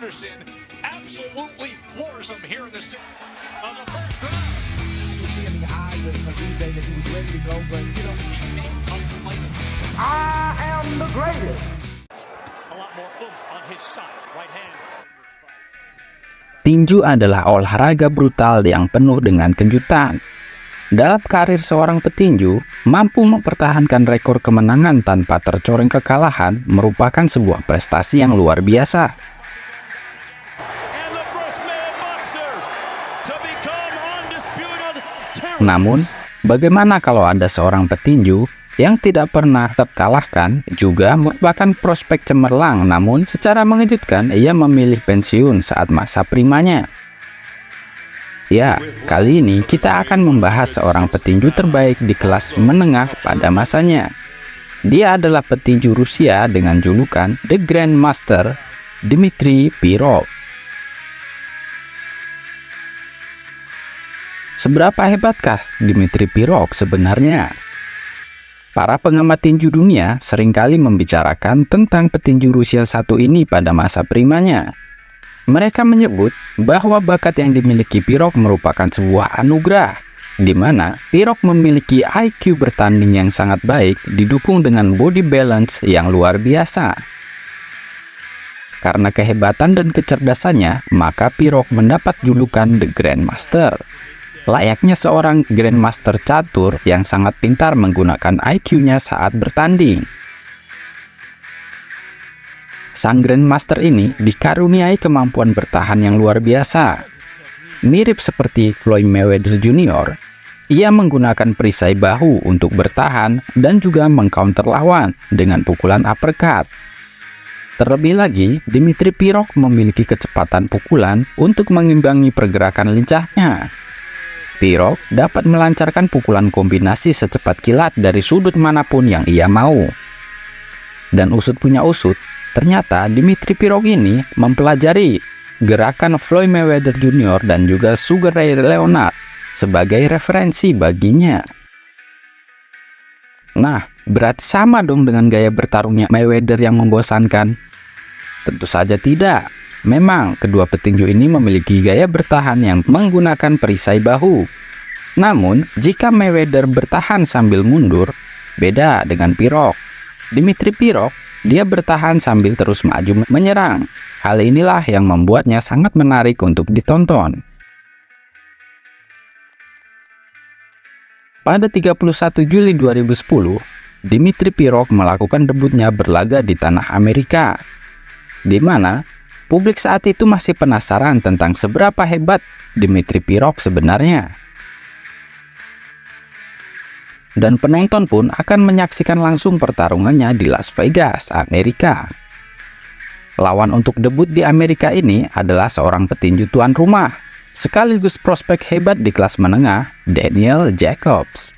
Anderson absolutely floors him here in the first round. You see in the eyes of Uribe that he was ready to go, but you know, He's unfighting. I am the greatest. A lot more oomph on his shots. Right hand. Tinju adalah olahraga brutal yang penuh dengan kejutan. Dalam karir seorang petinju, mampu mempertahankan rekor kemenangan tanpa tercoreng kekalahan merupakan sebuah prestasi yang luar biasa. Namun, bagaimana kalau ada seorang petinju yang tidak pernah terkalahkan juga merupakan prospek cemerlang, namun secara mengejutkan ia memilih pensiun saat masa primanya. Ya, kali ini kita akan membahas seorang petinju terbaik di kelas menengah pada masanya. Dia adalah petinju Rusia dengan julukan The Grandmaster, Dmitry Pirog. Seberapa hebatkah Dmitry Pirog sebenarnya? Para pengamat tinju dunia seringkali membicarakan tentang petinju Rusia satu ini pada masa primanya. Mereka menyebut bahwa bakat yang dimiliki Pirog merupakan sebuah anugerah, di mana Pirog memiliki IQ bertanding yang sangat baik didukung dengan body balance yang luar biasa. Karena kehebatan dan kecerdasannya, maka Pirog mendapat julukan The Grandmaster. Layaknya seorang Grandmaster catur yang sangat pintar menggunakan IQ-nya saat bertanding. Sang Grandmaster ini dikaruniai kemampuan bertahan yang luar biasa. Mirip seperti Floyd Mayweather Jr., ia menggunakan perisai bahu untuk bertahan dan juga mengcounter lawan dengan pukulan uppercut. Terlebih lagi, Dmitry Pirog memiliki kecepatan pukulan untuk mengimbangi pergerakan lincahnya. Pirog dapat melancarkan pukulan kombinasi secepat kilat dari sudut manapun yang ia mau. Dan usut punya usut, ternyata Dmitry Pirog ini mempelajari gerakan Floyd Mayweather Jr. dan juga Sugar Ray Leonard sebagai referensi baginya. Nah, berarti sama dong dengan gaya bertarungnya Mayweather yang membosankan? Tentu saja tidak. Memang, kedua petinju ini memiliki gaya bertahan yang menggunakan perisai bahu. Namun, jika Mayweather bertahan sambil mundur, beda dengan Pirog. Dmitry Pirog, dia bertahan sambil terus maju menyerang. Hal inilah yang membuatnya sangat menarik untuk ditonton. Pada 31 Juli 2010, Dmitry Pirog melakukan debutnya berlaga di tanah Amerika, di mana publik saat itu masih penasaran tentang seberapa hebat Dmitry Pirog sebenarnya. Dan penonton pun akan menyaksikan langsung pertarungannya di Las Vegas, Amerika. Lawan untuk debut di Amerika ini adalah seorang petinju tuan rumah, sekaligus prospek hebat di kelas menengah, Daniel Jacobs.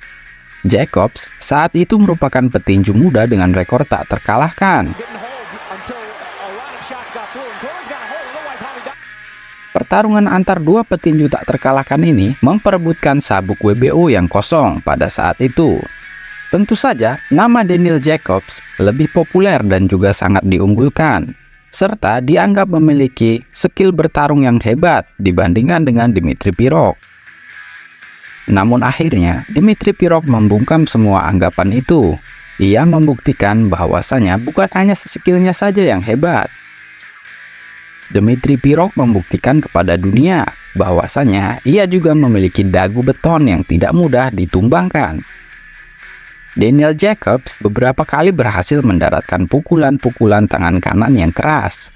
Jacobs saat itu merupakan petinju muda dengan rekor tak terkalahkan. Pertarungan antar dua petinju tak terkalahkan ini memperebutkan sabuk WBO yang kosong pada saat itu. Tentu saja, nama Daniel Jacobs lebih populer dan juga sangat diunggulkan, serta dianggap memiliki skill bertarung yang hebat dibandingkan dengan Dmitry Pirog. Namun akhirnya, Dmitry Pirog membungkam semua anggapan itu. Ia membuktikan bahwasanya bukan hanya skillnya saja yang hebat. Dmitry Pirog membuktikan kepada dunia bahwasanya ia juga memiliki dagu beton yang tidak mudah ditumbangkan. Daniel Jacobs beberapa kali berhasil mendaratkan pukulan-pukulan tangan kanan yang keras.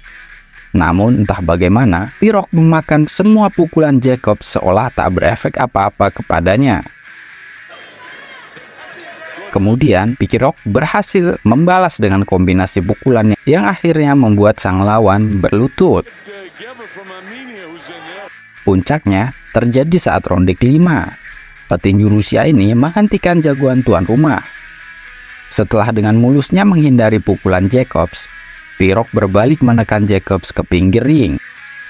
Namun entah bagaimana, Pirog memakan semua pukulan Jacobs seolah tak berefek apa-apa kepadanya. Kemudian, Pirog berhasil membalas dengan kombinasi pukulannya yang akhirnya membuat sang lawan berlutut. Puncaknya terjadi saat ronde kelima. Petinju Rusia ini menghentikan jagoan tuan rumah. Setelah dengan mulusnya menghindari pukulan Jacobs, Pirog berbalik menekan Jacobs ke pinggir ring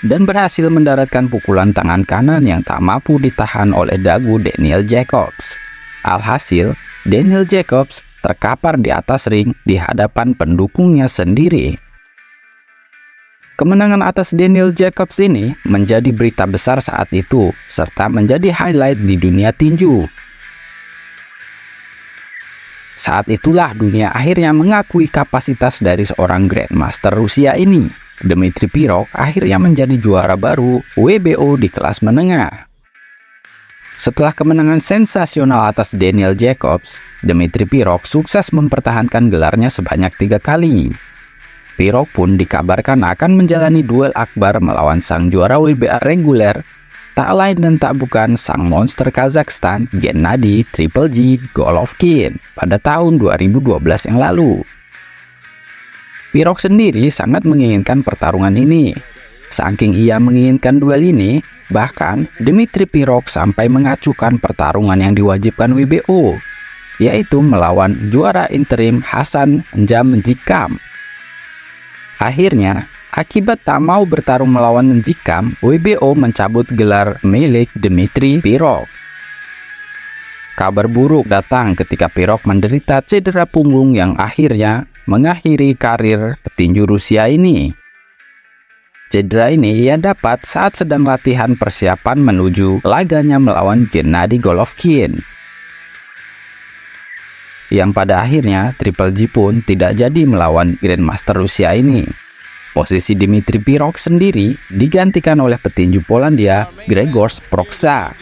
dan berhasil mendaratkan pukulan tangan kanan yang tak mampu ditahan oleh dagu Daniel Jacobs. Alhasil, Daniel Jacobs terkapar di atas ring di hadapan pendukungnya sendiri. Kemenangan atas Daniel Jacobs ini menjadi berita besar saat itu, serta menjadi highlight di dunia tinju. Saat itulah dunia akhirnya mengakui kapasitas dari seorang Grandmaster Rusia ini. Dmitry Pirog akhirnya menjadi juara baru WBO di kelas menengah. Setelah kemenangan sensasional atas Daniel Jacobs, Dmitry Pirog sukses mempertahankan gelarnya sebanyak 3 kali. Pirog pun dikabarkan akan menjalani duel akbar melawan sang juara WBA reguler, tak lain dan tak bukan sang monster Kazakhstan Gennady Triple G Golovkin pada tahun 2012 yang lalu. Pirog sendiri sangat menginginkan pertarungan ini. Saking ia menginginkan duel ini, bahkan Dmitry Pirog sampai mengacukan pertarungan yang diwajibkan WBO, yaitu melawan juara interim Hassan N'Jamkam. Akhirnya, akibat tak mau bertarung melawan N'Jikam, WBO mencabut gelar milik Dmitry Pirog. Kabar buruk datang ketika Pirog menderita cedera punggung yang akhirnya mengakhiri karir petinju Rusia ini. Cedera ini ia dapat saat sedang latihan persiapan menuju laganya melawan Gennady Golovkin, yang pada akhirnya Triple G pun tidak jadi melawan Grandmaster Rusia ini. Posisi Dmitry Pirog sendiri digantikan oleh petinju Polandia Grzegorz Proksa.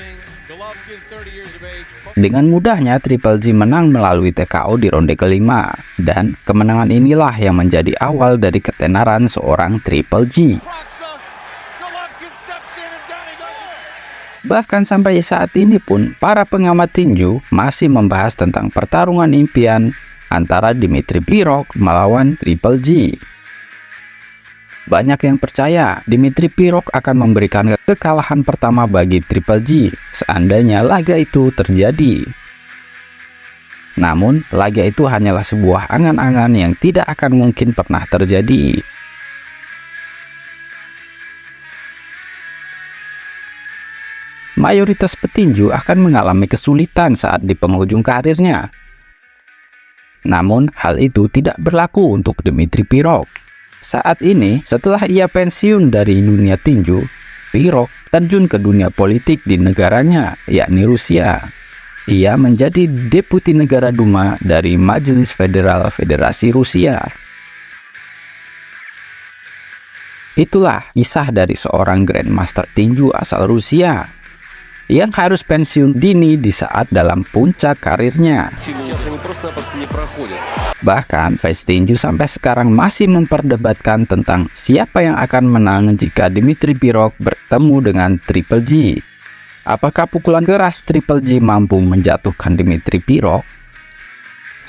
Dengan mudahnya Triple G menang melalui TKO di ronde kelima, dan kemenangan inilah yang menjadi awal dari ketenaran seorang Triple G. Bahkan sampai saat ini pun, para pengamat tinju masih membahas tentang pertarungan impian antara Dmitry Pirog melawan Triple G. Banyak yang percaya Dmitry Pirog akan memberikan kekalahan pertama bagi Triple G seandainya laga itu terjadi. Namun, laga itu hanyalah sebuah angan-angan yang tidak akan mungkin pernah terjadi. Mayoritas petinju akan mengalami kesulitan saat di penghujung karirnya. Namun, hal itu tidak berlaku untuk Dmitry Pirog. Saat ini, setelah ia pensiun dari dunia tinju, Pirog terjun ke dunia politik di negaranya, yakni Rusia. Ia menjadi Deputi Negara Duma dari Majelis Federal Federasi Rusia. Itulah kisah dari seorang Grandmaster tinju asal Rusia yang harus pensiun dini di saat dalam puncak karirnya. Bahkan fans tinju sampai sekarang masih memperdebatkan tentang siapa yang akan menang jika Dmitry Pirog bertemu dengan Triple G. Apakah pukulan keras Triple G mampu menjatuhkan Dmitry Pirog?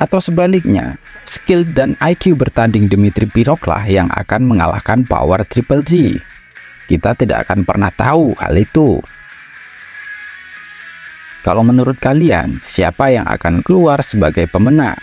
Atau sebaliknya, skill dan IQ bertanding Dmitry Pirog lah yang akan mengalahkan power Triple G? Kita tidak akan pernah tahu hal itu. Kalau menurut kalian, siapa yang akan keluar sebagai pemenang?